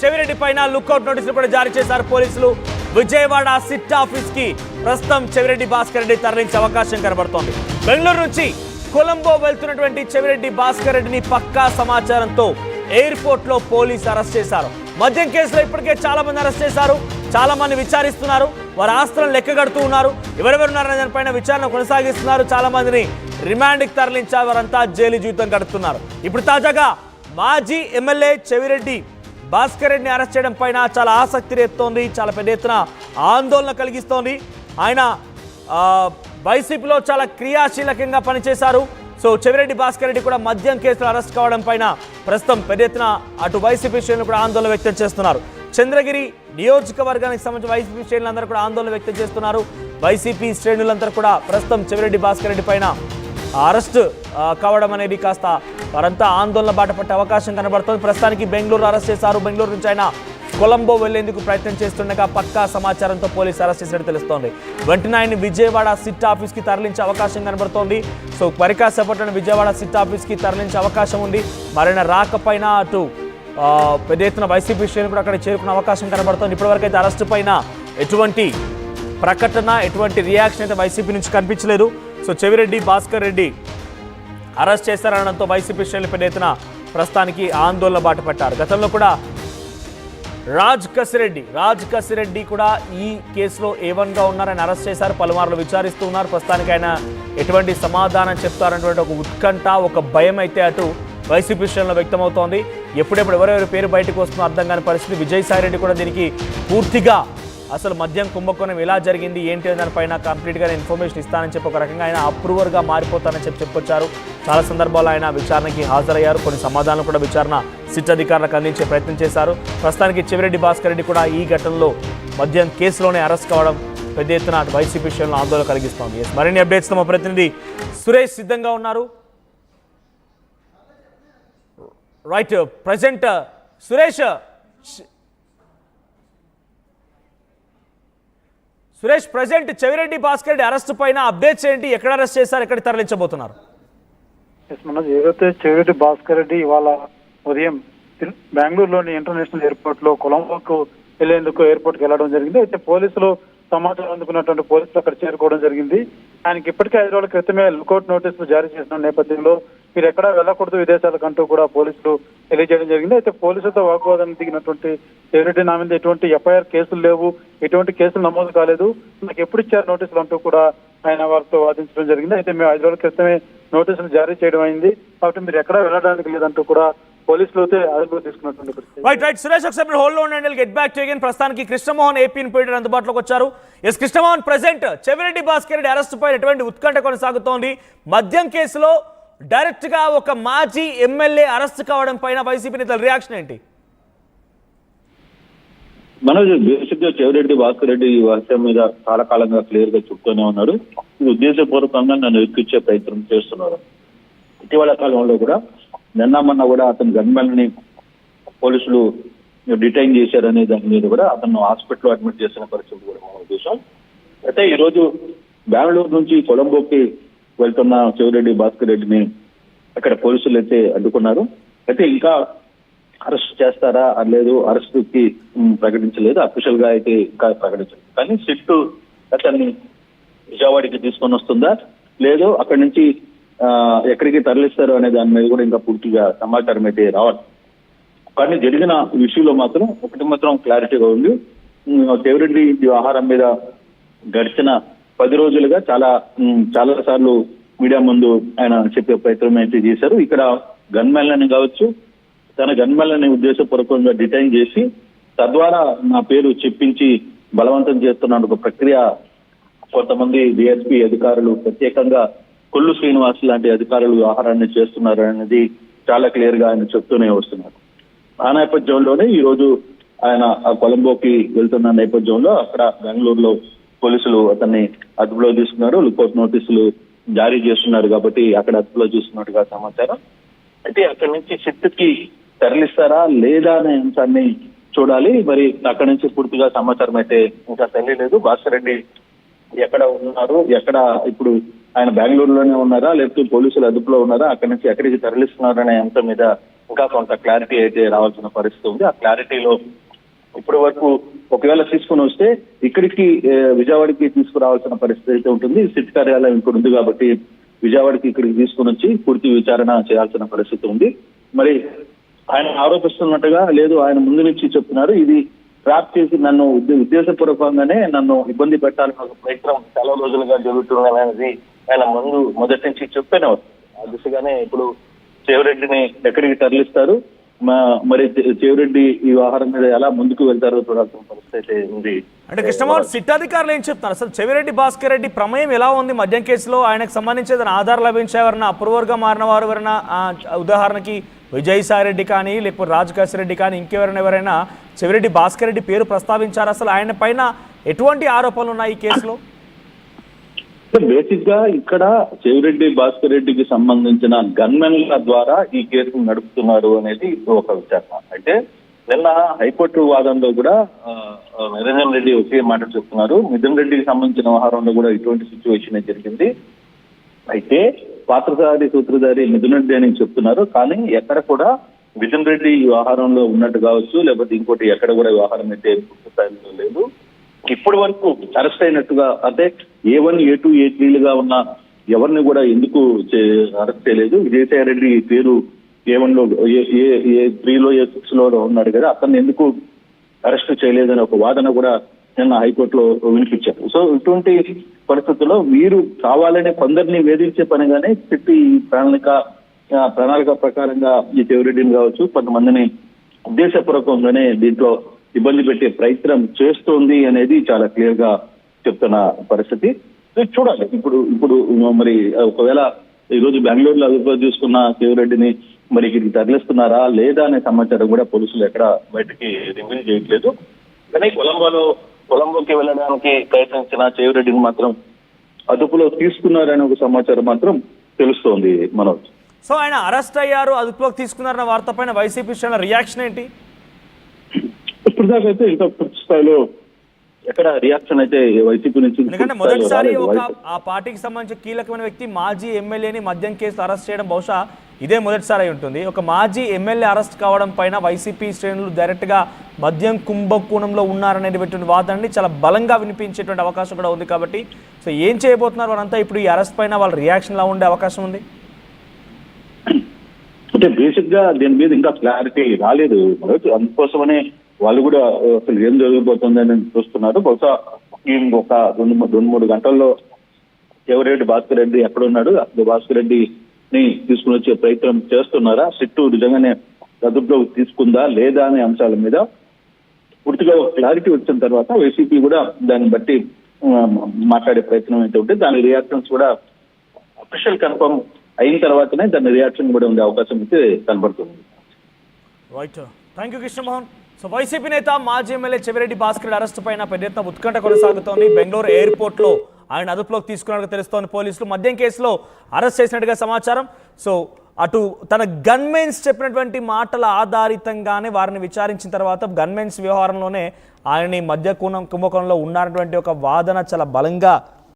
చెవిరెడ్డి పైన లుక్అవుట్ నోటీసులు కూడా జారీ చేశారు పోలీసులు. విజయవాడ సిట్ ఆఫీస్ కి ప్రస్తుతం చెవిరెడ్డి భాస్కర్ రెడ్డి తరలించే అవకాశం కనబడుతోంది. బెంగళూరు నుంచి కొలంబో వెళ్తున్నటువంటి చెవిరెడ్డి భాస్కర్ రెడ్డిని పక్కా సమాచారంతో ఎయిర్పోర్ట్ లో పోలీసు అరెస్ట్ చేశారు. మద్యం కేసులో ఇప్పటికే చాలా మంది అరెస్ట్ చేశారు, చాలా మంది విచారిస్తున్నారు, వారి ఆస్తులను లెక్కగడుతూ ఉన్నారు, ఎవరెవరున్నారనే దానిపైన విచారణ కొనసాగిస్తున్నారు. చాలా మందిని రిమాండ్కి తరలించారు, వారంతా జైలు జీవితం గడుపుతున్నారు. ఇప్పుడు తాజాగా మాజీ ఎమ్మెల్యే చెవిరెడ్డి భాస్కర్ రెడ్డిని అరెస్ట్ చేయడం పైన చాలా ఆసక్తి రేపుతోంది, చాలా పెద్ద ఎత్తున ఆందోళన కలిగిస్తోంది. ఆయన వైసీపీలో చాలా క్రియాశీలకంగా పనిచేశారు. సో చెవిరెడ్డి భాస్కర్ రెడ్డి కూడా మద్యం కేసులో అరెస్ట్ కావడం పైన ప్రస్తుతం పెద్ద ఎత్తున అటు వైసీపీ శ్రేణులు కూడా ఆందోళన వ్యక్తం చేస్తున్నారు. చంద్రగిరి నియోజకవర్గానికి సంబంధించిన వైసీపీ శ్రేణులందరూ కూడా ఆందోళన వ్యక్తం చేస్తున్నారు. వైసీపీ శ్రేణులందరూ కూడా ప్రస్తుతం చెవిరెడ్డి భాస్కర్ రెడ్డి పైన అరెస్ట్ కావడం అనేది కాస్త వారంతా ఆందోళన బాట పట్టే అవకాశం కనబడుతుంది. ప్రస్తుతానికి బెంగళూరు అరెస్ట్ చేశారు. బెంగళూరు నుంచి ఆయన కొలంబో వెళ్లేందుకు ప్రయత్నం చేస్తుండగా పక్కా సమాచారంతో పోలీసు అరెస్ట్ చేసినట్టు తెలుస్తోంది. వెంటనే ఆయన విజయవాడ సిట్ ఆఫీస్కి తరలించే అవకాశం కనబడుతోంది. సో పరికాసేపట్లోనే విజయవాడ సిట్ ఆఫీస్కి తరలించే అవకాశం ఉంది. మరైనా రాకపోయినా అటు పెద్ద ఎత్తున వైసీపీ శ్రేణులు కూడా అక్కడ చేరుకునే అవకాశం కనబడుతోంది. ఇప్పటివరకు అయితే అరెస్టు పైన ఎటువంటి ప్రకటన, ఎటువంటి రియాక్షన్ అయితే వైసీపీ నుంచి కనిపించలేదు. సో చెవిరెడ్డి భాస్కర్ రెడ్డి అరెస్ట్ చేశారనడంతో వైసీపీ శ్రేణులు పెద్ద ఎత్తున ప్రస్తుతానికి ఆందోళన బాట పట్టారు. గతంలో కూడా రాజ్ కసిరెడ్డి కూడా ఈ కేసులో A1గా ఉన్నారని అరెస్ట్ చేశారు. పలుమార్లు విచారిస్తూ ఉన్నారు. ప్రస్తుతానికి ఆయన ఎటువంటి సమాధానం చెప్తారన్నటువంటి ఒక ఉత్కంఠ, ఒక భయం అయితే అటు వైసీపీ శ్రేణుల్లో వ్యక్తమవుతోంది. ఎప్పుడెప్పుడు ఎవరెవరి పేరు బయటకు వస్తుందో అర్థం కాని పరిస్థితి. విజయసాయిరెడ్డి కూడా దీనికి పూర్తిగా అసలు మద్యం కుంభకోణం ఎలా జరిగింది ఏంటి అనే దానిపైన కంప్లీట్గా ఇన్ఫర్మేషన్ ఇస్తానని చెప్పి ఒక రకంగా ఆయన అప్రూవర్గా మారిపోతానని చెప్పొచ్చారు. చాలా సందర్భాల్లో ఆయన విచారణకి హాజరయ్యారు. కొన్ని సమాధానాలు కూడా విచారణ సిట్ అధికారులకు అందించే ప్రయత్నం చేశారు. ప్రస్తుతానికి చెవిరెడ్డి భాస్కర్ రెడ్డి కూడా ఈ ఘటనలో మద్యం కేసులోనే అరెస్ట్ కావడం పెద్ద ఎత్తున వైసీపీ శ్రేణులను ఆందోళన కలిగిస్తోంది. మరిన్ని అప్డేట్స్తో మా ప్రతినిధి సురేష్ సిద్ధంగా ఉన్నారు. Right, present Suresh present Chevireddy Bhaskar Reddy arrest పైన అప్డేట్స్ ఏంటి? ఎక్కడ అరెస్ట్ చేశారు, ఎక్కడ తరలించబోతున్నారు? ఏదైతే చెవిరెడ్డి భాస్కర్ రెడ్డి ఇవాళ ఉదయం బెంగళూరులోని ఇంటర్నేషనల్ ఎయిర్పోర్ట్ లో కొలంబోకు వెళ్లేందుకు ఎయిర్పోర్ట్కి వెళ్లడం జరిగింది. అయితే పోలీసులు సమాచారం అందుకున్నటువంటి పోలీసులు అక్కడ చేరుకోవడం జరిగింది. ఆయనకి ఇప్పటికే 5 రోజుల క్రితమే లుకౌట్ నోటీసులు జారీ చేసిన నేపథ్యంలో మీరు ఎక్కడా వెళ్ళకూడదు విదేశాలకంటూ కూడా పోలీసులు తెలియజేయడం జరిగింది. అయితే పోలీసులతో వాగ్వాదానికి దిగినటువంటి చెవిరెడ్డి నా మీద ఎటువంటి ఎఫ్ఐఆర్ కేసులు లేవు, ఎటువంటి కేసులు నమోదు కాలేదు, నాకు ఎప్పుడు ఇచ్చారు నోటీసులు అంటూ కూడా ఆయన వారితో వాదించడం జరిగింది. అయితే మేము 5 రోజుల క్రితమే నోటీసులు జారీ చేయడం అయింది, కాబట్టి మీరు ఎక్కడా వెళ్ళడానికి లేదంటూ కూడా పోలీసులు అయితే అదుపులో తీసుకున్నటువంటి పరిస్థితి. సురేష్ ఒకసారి హోల్డ్ లో ఉండండి. Get back to again. ప్రస్తుతానికి కృష్ణమోహన్ ఏపీ ఇన్పీటర్ అందుబాటులోకి వచ్చారు. Yes Krishnamohan, present Chevireddy Bhaskar Reddy arrest పై ఎటువంటి ఉత్కంఠ కొనసాగుతోంది? మద్యం కేసులో డైరెక్ట్ గా ఒక మాజీ ఎమ్మెల్యే అరెస్ట్ కావడం పైన వైసీపీ నేతల రియాక్షన్ ఏంటి? మనోజ్, బేసిక్ గా చెవిరెడ్డి భాస్కర్ రెడ్డి ఈ విషయం మీద చాలా కాలంగా క్లియర్ గా చెప్తూనే ఉన్నాడు. ఇది ఉద్దేశపూర్వకంగా నన్ను ఎక్కించే ప్రయత్నం చేస్తున్నారు. ఇటీవల కాలంలో కూడా నిన్న మొన్న కూడా అతని గన్మెన్ని పోలీసులు డిటైన్ చేశారనే దాని మీద కూడా అతను హాస్పిటల్లో అడ్మిట్ చేసిన పరిస్థితి కూడా మనం చూసాం. అయితే ఈ రోజు బెంగళూరు నుంచి కొలంబోకి వెళ్తున్న చెవిరెడ్డి భాస్కర్ రెడ్డిని అక్కడ పోలీసులు అయితే అడ్డుకున్నారు. అయితే ఇంకా అరెస్ట్ చేస్తారా లేదు, అరెస్ట్ కి ప్రకటించలేదు, అఫీషియల్ గా అయితే ఇంకా ప్రకటించలేదు. కానీ సిట్టు అతన్ని విజయవాడకి తీసుకొని వస్తుందా లేదు, అక్కడి నుంచి ఎక్కడికి తరలిస్తారు అనే దాని మీద కూడా ఇంకా పూర్తిగా సమాచారం అయితే రావాలి. కానీ జరిగిన విషయంలో మాత్రం ఒకటి మాత్రం క్లారిటీగా ఉంది. చెవిరెడ్డి వ్యవహారం మీద గడిచిన 10 రోజులుగా చాలా సార్లు మీడియా ముందు ఆయన చెప్పే ప్రయత్నం అయితే చేశారు. ఇక్కడ గన్మెన్లని కావచ్చు, తన గన్మెన్లని ఉద్దేశపూర్వకంగా డిటైన్ చేసి తద్వారా నా పేరు చెప్పించి బలవంతం చేస్తున్న ఒక ప్రక్రియ కొంతమంది డిఎస్పీ అధికారులు, ప్రత్యేకంగా కొల్లు శ్రీనివాస్ లాంటి అధికారులు వ్యవహారాన్ని చేస్తున్నారు అనేది చాలా క్లియర్ గా ఆయన చెప్తూనే వస్తున్నారు. ఆ నేపథ్యంలోనే ఈ రోజు ఆయన కొలంబోకి వెళ్తున్న నేపథ్యంలో అక్కడ బెంగళూరులో పోలీసులు అతన్ని అదుపులో తీసుకున్నారు. లుకౌట్ నోటీసులు జారీ చేస్తున్నారు కాబట్టి అక్కడ అదుపులో చూస్తున్నట్టుగా సమాచారం. అయితే అక్కడి నుంచి సిట్కి తరలిస్తారా లేదా అనే అంశాన్ని చూడాలి. మరి అక్కడి నుంచి పూర్తిగా సమాచారం అయితే ఇంకా తెలియలేదు. భాస్కర్ రెడ్డి ఎక్కడ ఉన్నారు, ఎక్కడ ఇప్పుడు ఆయన బెంగళూరులోనే ఉన్నారా లేకపోతే పోలీసులు అదుపులో ఉన్నారా, అక్కడి నుంచి ఎక్కడికి తరలిస్తున్నారు అనే అంశం మీద ఇంకా కొంత క్లారిటీ అయితే రావాల్సిన పరిస్థితి ఉంది. ఆ క్లారిటీలో ఇప్పటి వరకు ఒకవేళ తీసుకుని వస్తే ఇక్కడికి విజయవాడకి తీసుకురావాల్సిన పరిస్థితి అయితే ఉంటుంది. సిట్ కార్యాలయం ఇక్కడ ఉంది కాబట్టి విజయవాడకి ఇక్కడికి తీసుకుని వచ్చి పూర్తి విచారణ చేయాల్సిన పరిస్థితి ఉంది. మరి ఆయన ఆరోపిస్తున్నట్టుగా లేదు, ఆయన ముందు నుంచి చెప్తున్నారు ఇది ట్రాప్ చేసి నన్ను ఉద్దేశపూర్వకంగానే నన్ను ఇబ్బంది పెట్టాలని ఒక ప్రయత్నం చాలా రోజులుగా జరుగుతున్నది ఆయన మొదటి నుంచి చెప్పానే వస్తుంది. ఆ దిశగానే ఇప్పుడు చెవిరెడ్డిని ఎక్కడికి తరలిస్తారు, మరి చెవిరెడ్డి ఈ వ్యవహారం మీద ఎలా ముందుకు వెళ్తారో చూడాల్సిన పరిస్థితి ఉంది. అంటే కృష్ణమోహన్, సిట్ అధికారులు ఏం చెప్తున్నారు అసలు? చెవిరెడ్డి భాస్కర్ రెడ్డి ప్రమేయం ఎలా ఉంది మద్యం కేసులో? ఆయనకు సంబంధించి ఏదైనా ఆధారాలు లభించేవారన్నా, అప్రూవర్గా మారిన వారు ఎవరైనా, ఉదాహరణకి విజయసాయి రెడ్డి కానీ లేకపోతే రాజకాశి రెడ్డి కానీ ఇంకెవరైనా చెవిరెడ్డి భాస్కర్ రెడ్డి పేరు ప్రస్తావించారు? అసలు ఆయన పైన ఎటువంటి ఆరోపణలు ఉన్నాయి ఈ కేసులో? బేసిక్ గా ఇక్కడ చెవిరెడ్డి భాస్కర్ రెడ్డికి సంబంధించిన గన్మెన్ల ద్వారా ఈ కేసును నడుపుతున్నారు అనేది ఒక విచారణ. అయితే నిన్న హైకోర్టు వాదనలో కూడా నిరంజన్ రెడ్డి ఒకే మాట చెప్తున్నారు. మిథున్ రెడ్డికి సంబంధించిన వ్యవహారంలో కూడా ఇటువంటి సిచ్యువేషన్ జరిగింది. అయితే పాత్రధారి సూత్రధారి మిథున్ రెడ్డి అని చెప్తున్నారు, కానీ ఎక్కడ కూడా మిథున్ రెడ్డి ఈ వ్యవహారంలో ఉన్నట్టు కావచ్చు, లేకపోతే ఇంకోటి ఎక్కడ కూడా వ్యవహారం అయితే పూర్తి స్థాయిలో లేదు. ఇప్పటి వరకు అరెస్ట్ అయినట్టుగా అంటే A1, A2, A3లుగా ఉన్న ఎవరిని కూడా ఎందుకు అరెస్ట్ చేయలేదు? విజయసాయి రెడ్డి పేరు A1 లో, A3లో, A6లో ఉన్నాడు కదా, అతన్ని ఎందుకు అరెస్ట్ చేయలేదని ఒక వాదన కూడా నిన్న హైకోర్టులో వినిపించారు. సో ఇటువంటి పరిస్థితుల్లో వీరు కావాలనే కొందరిని వేధించే పనిగానే చెప్పి ప్రణాళిక ప్రకారంగా ఈ చెవిరెడ్డిని కావచ్చు కొంతమందిని ఉద్దేశపూర్వకంగానే దీంట్లో ఇబ్బంది పెట్టే ప్రయత్నం చేస్తోంది అనేది చాలా క్లియర్ గా చెప్తున్న పరిస్థితి. చూడాలి ఇప్పుడు మరి ఒకవేళ ఈ రోజు బెంగళూరులో అదుపులోకి తీసుకున్న చెవిరెడ్డిని మరి ఇక్కడికి తరలిస్తున్నారా లేదా అనే సమాచారం కూడా పోలీసులు ఎక్కడ బయటకి రివీల్ చేయట్లేదు. కానీ కొలంబోకి వెళ్ళడానికి ప్రయత్నించిన చెవిరెడ్డిని మాత్రం అదుపులో తీసుకున్నారనే ఒక సమాచారం మాత్రం తెలుస్తోంది మనోజ్. సో ఆయన అరెస్ట్ అయ్యారు, అదుపులోకి తీసుకున్నారన్న వార్త పైన వైసీపీ రియాక్షన్ ఏంటి? ఇప్పుడు దాకా అయితే ఇంకా పూర్తి స్థాయిలో ఎక్కడ రియాక్షన్ అయితే వైసీపీ నుంచి, ఎందుకంటే మొదటిసారి ఆ పార్టీకి సంబంధించిన కీలకమైన వ్యక్తి మాజీ ఎమ్మెల్యేని మద్యం కేసు అరెస్ట్ చేయడం బహుశా ఇదే మొదటిసారి అయి ఉంటుంది. ఒక మాజీ ఎమ్మెల్యే అరెస్ట్ కావడం పైన వైసీపీ శ్రేణులు డైరెక్ట్ గా మద్యం కుంభకోణంలో ఉన్నారనేటువంటి వాదనని చాలా బలంగా వినిపించేటువంటి అవకాశం కూడా ఉంది. కాబట్టి సో ఏం చేయబోతున్నారు వారంతా ఇప్పుడు ఈ అరెస్ట్ పైన వాళ్ళ రియాక్షన్ లా ఉండే అవకాశం ఉంది? అంటే బేసిక్ గా దీని మీద ఇంకా క్లారిటీ రాలేదు, అందుకోసమనే వాళ్ళు కూడా అసలు ఏం జరగబోతుందని చూస్తున్నారు. బహుశా ఒక 2-3 గంటల్లో చెవిరెడ్డి భాస్కర్ రెడ్డి ఎక్కడున్నాడు, భాస్కర్ రెడ్డిని తీసుకుని వచ్చే ప్రయత్నం చేస్తున్నారా, సిట్టు నిజంగానే అదుపులో తీసుకుందా లేదా అనే అంశాల మీద పూర్తిగా ఒక క్లారిటీ వచ్చిన తర్వాత వైసీపీ కూడా దాన్ని బట్టి మాట్లాడే ప్రయత్నం అయితే ఉంటే దాని రియాక్షన్స్ కూడా అఫీషియల్ కన్ఫర్మ్ అయిన తర్వాతనే దాని రియాక్షన్ కూడా ఉండే అవకాశం అయితే కనబడుతుంది. Right, thank you Krishnamohan. So YCP నేత మాజీ ఎమ్మెల్యే చెవిరెడ్డి భాస్కర్ అరెస్ట్ పైన పెద్ద ఎత్తున ఉత్కంఠ కొనసాగుతోంది. బెంగళూరు ఎయిర్పోర్ట్ లో ఆయన అదుపులోకి తీసుకున్నట్టుగా తెలుస్తోంది. పోలీసులు మద్యం కేసులో అరెస్ట్ చేసినట్టుగా సమాచారం. సో అటు తన గన్మెన్స్ చెప్పినటువంటి మాటల ఆధారితంగానే వారిని విచారించిన తర్వాత గన్మెన్స్ వ్యవహారంలోనే ఆయనని మద్య కుంభకోణంలో ఉన్నటువంటి ఒక వాదన చాలా బలంగా